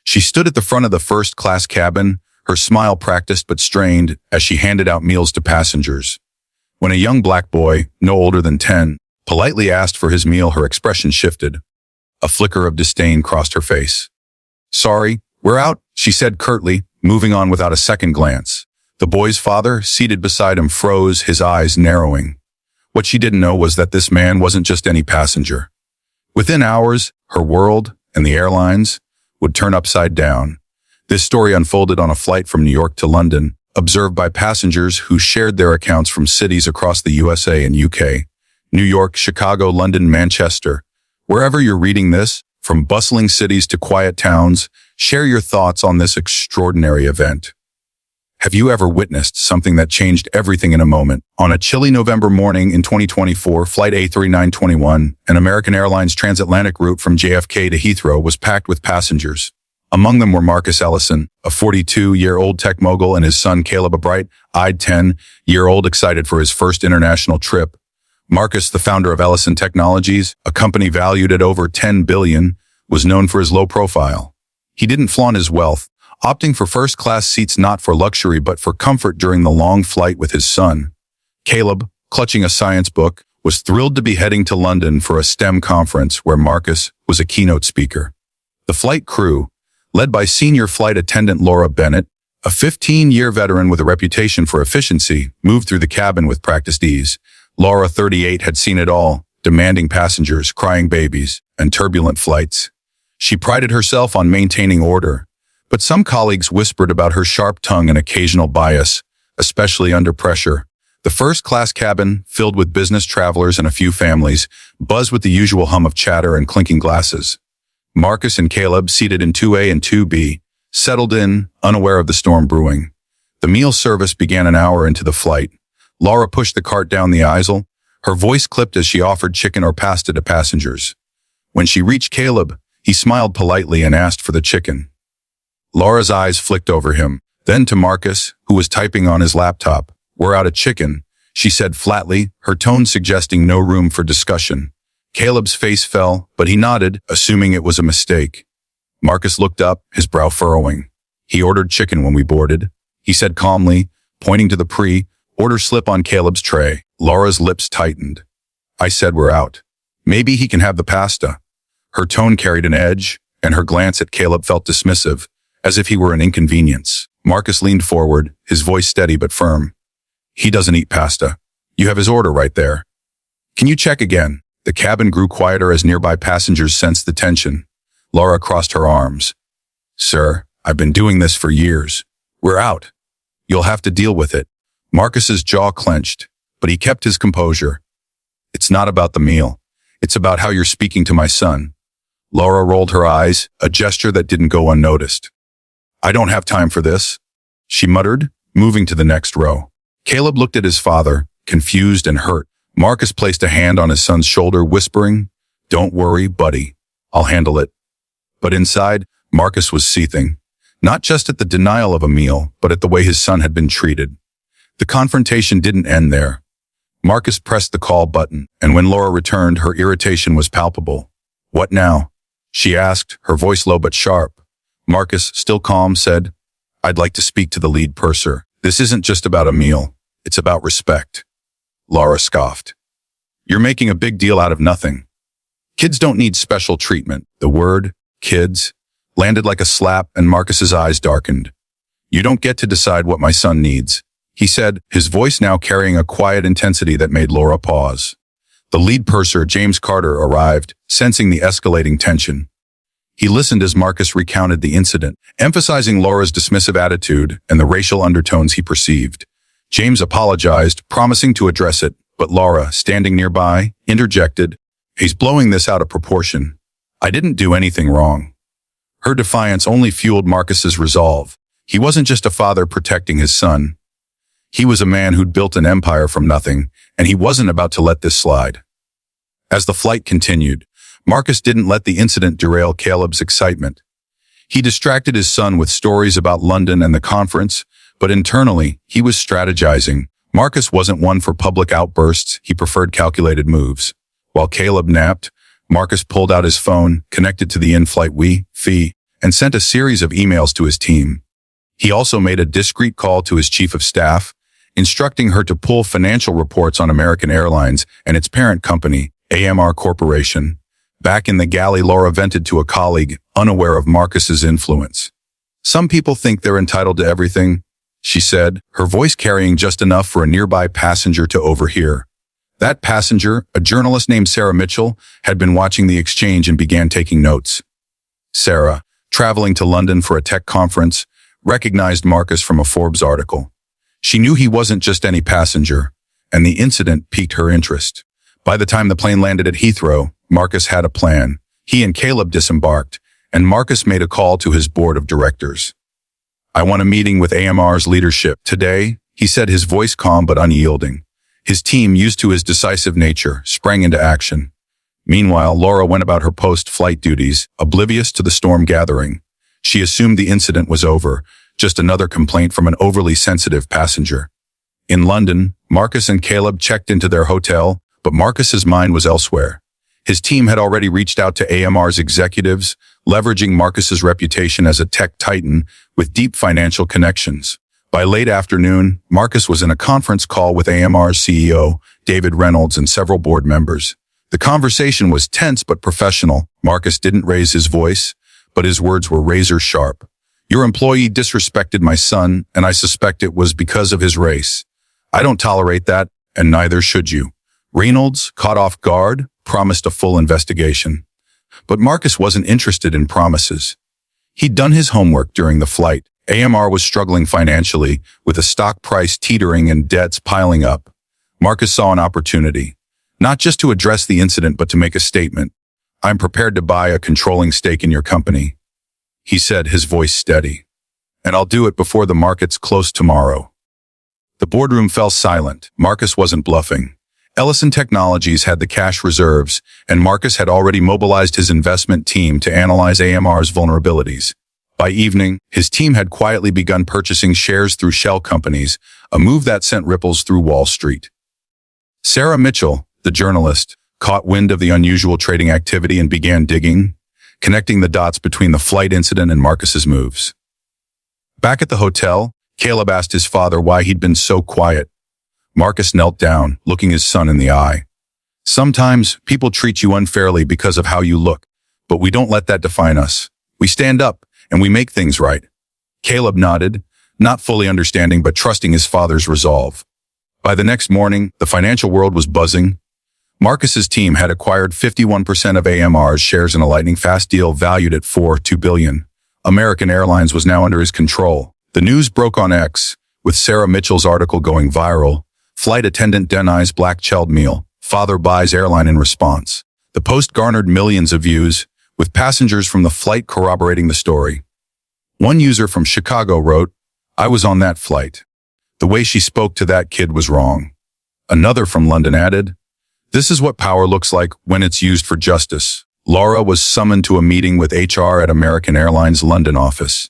She stood at the front of the first-class cabin, her smile practiced but strained as she handed out meals to passengers. When a young black boy, no older than 10, politely asked for his meal, her expression shifted. A flicker of disdain crossed her face. "Sorry, we're out," she said curtly, moving on without a second glance. The boy's father, seated beside him, froze, his eyes narrowing. What she didn't know was that this man wasn't just any passenger. Within hours, her world, and the airlines, would turn upside down. This story unfolded on a flight from New York to London, observed by passengers who shared their accounts from cities across the USA and UK. New York, Chicago, London, Manchester. Wherever you're reading this, from bustling cities to quiet towns, share your thoughts on this extraordinary event. Have you ever witnessed something that changed everything in a moment? On a chilly November morning in 2024, Flight A3921, an American Airlines transatlantic route from JFK to Heathrow, was packed with passengers. Among them were Marcus Ellison, a 42-year-old tech mogul, and his son Caleb, a bright-eyed 10-year-old excited for his first international trip. Marcus, the founder of Ellison Technologies, a company valued at over $10 billion, was known for his low profile. He didn't flaunt his wealth, opting for first-class seats not for luxury but for comfort during the long flight with his son. Caleb, clutching a science book, was thrilled to be heading to London for a STEM conference where Marcus was a keynote speaker. The flight crew, led by senior flight attendant Laura Bennett, a 15-year veteran with a reputation for efficiency, moved through the cabin with practiced ease. Laura, 38, had seen it all, demanding passengers, crying babies, and turbulent flights. She prided herself on maintaining order, but some colleagues whispered about her sharp tongue and occasional bias, especially under pressure. The first-class cabin, filled with business travelers and a few families, buzzed with the usual hum of chatter and clinking glasses. Marcus and Caleb, seated in 2A and 2B, settled in, unaware of the storm brewing. The meal service began an hour into the flight. Laura pushed the cart down the aisle, her voice clipped as she offered chicken or pasta to passengers. When she reached Caleb, he smiled politely and asked for the chicken. Laura's eyes flicked over him, then to Marcus, who was typing on his laptop. "We're out of chicken," she said flatly, her tone suggesting no room for discussion. Caleb's face fell, but he nodded, assuming it was a mistake. Marcus looked up, his brow furrowing. "He ordered chicken when we boarded," he said calmly, pointing to the pre-order slip on Caleb's tray. Laura's lips tightened. "I said we're out. Maybe he can have the pasta." Her tone carried an edge, and her glance at Caleb felt dismissive, as if he were an inconvenience. Marcus leaned forward, his voice steady but firm. "He doesn't eat pasta. You have his order right there. Can you check again?" The cabin grew quieter as nearby passengers sensed the tension. Laura crossed her arms. "Sir, I've been doing this for years. We're out. You'll have to deal with it." Marcus's jaw clenched, but he kept his composure. "It's not about the meal. It's about how you're speaking to my son." Laura rolled her eyes, a gesture that didn't go unnoticed. "I don't have time for this," she muttered, moving to the next row. Caleb looked at his father, confused and hurt. Marcus placed a hand on his son's shoulder, whispering, "Don't worry, buddy. I'll handle it." But inside, Marcus was seething, not just at the denial of a meal, but at the way his son had been treated. The confrontation didn't end there. Marcus pressed the call button, and when Laura returned, her irritation was palpable. "What now?" she asked, her voice low but sharp. Marcus, still calm, said, "I'd like to speak to the lead purser. This isn't just about a meal. It's about respect." Laura scoffed. "You're making a big deal out of nothing. Kids don't need special treatment." The word, kids, landed like a slap, and Marcus's eyes darkened. "You don't get to decide what my son needs," he said, his voice now carrying a quiet intensity that made Laura pause. The lead purser, James Carter, arrived, sensing the escalating tension. He listened as Marcus recounted the incident, emphasizing Laura's dismissive attitude and the racial undertones he perceived. James apologized, promising to address it, but Laura, standing nearby, interjected, "He's blowing this out of proportion. I didn't do anything wrong." Her defiance only fueled Marcus's resolve. He wasn't just a father protecting his son. He was a man who'd built an empire from nothing, and he wasn't about to let this slide. As the flight continued, Marcus didn't let the incident derail Caleb's excitement. He distracted his son with stories about London and the conference, but internally, he was strategizing. Marcus wasn't one for public outbursts, he preferred calculated moves. While Caleb napped, Marcus pulled out his phone, connected to the in-flight Wi-Fi, and sent a series of emails to his team. He also made a discreet call to his chief of staff, instructing her to pull financial reports on American Airlines and its parent company, AMR Corporation. Back in the galley, Laura vented to a colleague, unaware of Marcus's influence. "Some people think they're entitled to everything," she said, her voice carrying just enough for a nearby passenger to overhear. That passenger, a journalist named Sarah Mitchell, had been watching the exchange and began taking notes. Sarah, traveling to London for a tech conference, recognized Marcus from a Forbes article. She knew he wasn't just any passenger, and the incident piqued her interest. By the time the plane landed at Heathrow, Marcus had a plan. He and Caleb disembarked, and Marcus made a call to his board of directors. "I want a meeting with AMR's leadership today," he said, his voice calm but unyielding. His team, used to his decisive nature, sprang into action. Meanwhile, Laura went about her post-flight duties, oblivious to the storm gathering. She assumed the incident was over, just another complaint from an overly sensitive passenger. In London, Marcus and Caleb checked into their hotel, but Marcus's mind was elsewhere. His team had already reached out to AMR's executives, leveraging Marcus's reputation as a tech titan with deep financial connections. By late afternoon, Marcus was in a conference call with AMR's CEO, David Reynolds, and several board members. The conversation was tense but professional. Marcus didn't raise his voice, but his words were razor sharp. "Your employee disrespected my son, and I suspect it was because of his race. I don't tolerate that, and neither should you." Reynolds, caught off guard, promised a full investigation. But Marcus wasn't interested in promises. He'd done his homework during the flight. AMR was struggling financially, with the stock price teetering and debts piling up. Marcus saw an opportunity, not just to address the incident but to make a statement. "I'm prepared to buy a controlling stake in your company," he said, his voice steady. "And I'll do it before the markets close tomorrow." The boardroom fell silent. Marcus wasn't bluffing. Ellison Technologies had the cash reserves, and Marcus had already mobilized his investment team to analyze AMR's vulnerabilities. By evening, his team had quietly begun purchasing shares through shell companies, a move that sent ripples through Wall Street. Sarah Mitchell, the journalist, caught wind of the unusual trading activity and began digging, connecting the dots between the flight incident and Marcus's moves. Back at the hotel, Caleb asked his father why he'd been so quiet. Marcus knelt down, looking his son in the eye. "Sometimes people treat you unfairly because of how you look, but we don't let that define us. We stand up, and we make things right." Caleb nodded, not fully understanding but trusting his father's resolve. By the next morning, the financial world was buzzing. Marcus's team had acquired 51% of AMR's shares in a lightning-fast deal valued at $2 billion. American Airlines was now under his control. The news broke on X, with Sarah Mitchell's article going viral. "Flight attendant denies black-child meal. Father buys airline in response." The post garnered millions of views, with passengers from the flight corroborating the story. One user from Chicago wrote, "I was on that flight. The way she spoke to that kid was wrong." Another from London added, "This is what power looks like when it's used for justice." Laura was summoned to a meeting with HR at American Airlines' London office.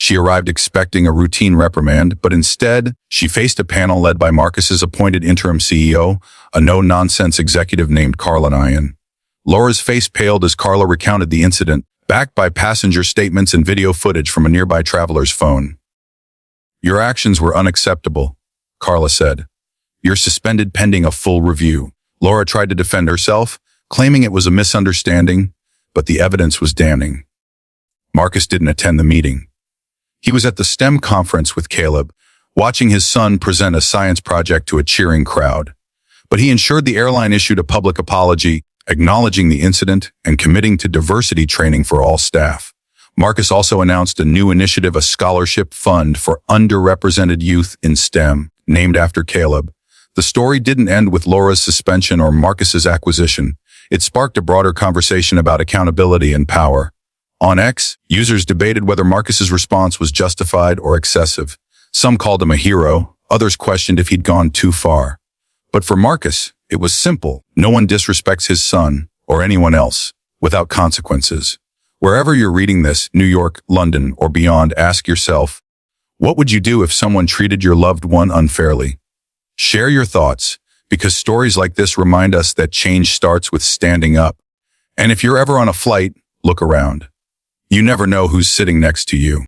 She arrived expecting a routine reprimand, but instead, she faced a panel led by Marcus's appointed interim CEO, a no-nonsense executive named Carla Nyan. Laura's face paled as Carla recounted the incident, backed by passenger statements and video footage from a nearby traveler's phone. "Your actions were unacceptable," Carla said. "You're suspended pending a full review." Laura tried to defend herself, claiming it was a misunderstanding, but the evidence was damning. Marcus didn't attend the meeting. He was at the STEM conference with Caleb, watching his son present a science project to a cheering crowd. But he ensured the airline issued a public apology, acknowledging the incident and committing to diversity training for all staff. Marcus also announced a new initiative, a scholarship fund for underrepresented youth in STEM, named after Caleb. The story didn't end with Laura's suspension or Marcus's acquisition. It sparked a broader conversation about accountability and power. On X, users debated whether Marcus's response was justified or excessive. Some called him a hero, others questioned if he'd gone too far. But for Marcus, it was simple. No one disrespects his son, or anyone else, without consequences. Wherever you're reading this, New York, London, or beyond, ask yourself, what would you do if someone treated your loved one unfairly? Share your thoughts, because stories like this remind us that change starts with standing up. And if you're ever on a flight, look around. You never know who's sitting next to you.